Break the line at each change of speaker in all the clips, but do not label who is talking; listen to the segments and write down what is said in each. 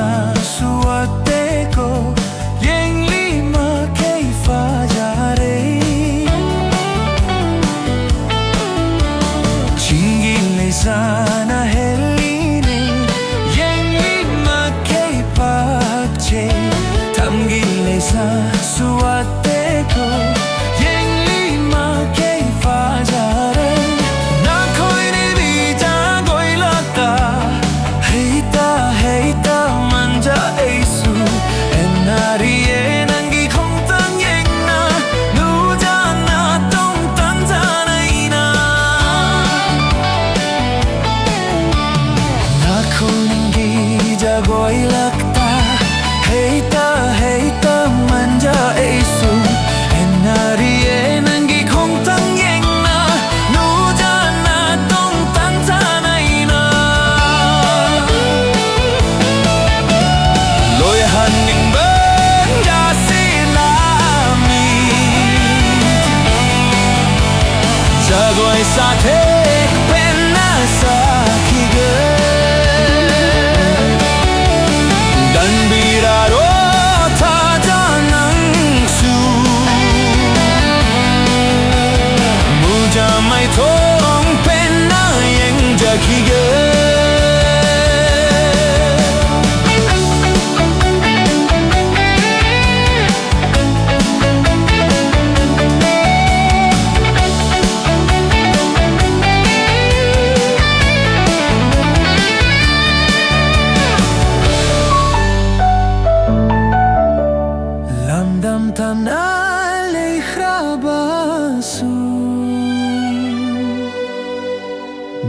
sa suate ko Yeng lima kay fajare Chingile sana heline Yeng lima kay pakche Tamgile sa suate ko Yeng lima kay fajare Goi lakta heita manja esu enari enangi khong tang yeng na nu jana tong tan jana ina loi han ning ben ja silami jagoi sathe penna sakhiga Lamdam tanal ikhrabasu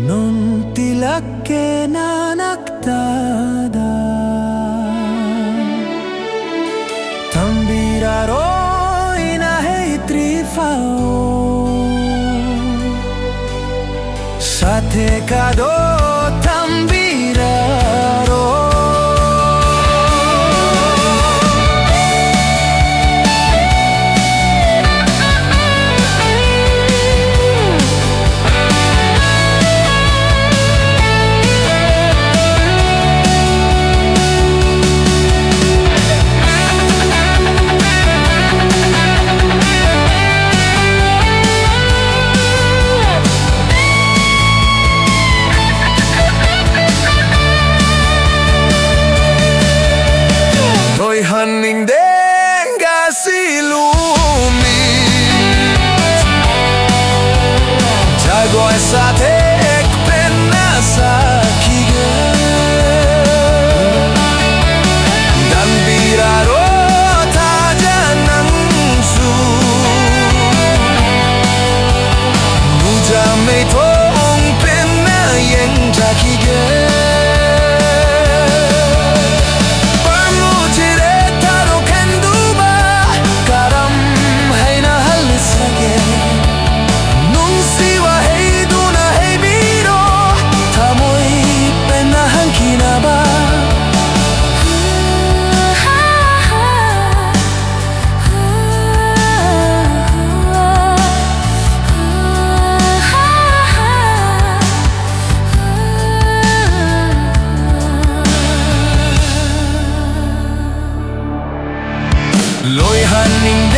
Non tilak ke nanaktada Tambiraro inahei trifao Sathe kado tambiraro Haning denga silumi Jago esate ek penna sakhiga Dan biraro taja nangsu Muja mei thong penna yeng jakhiga Loi haning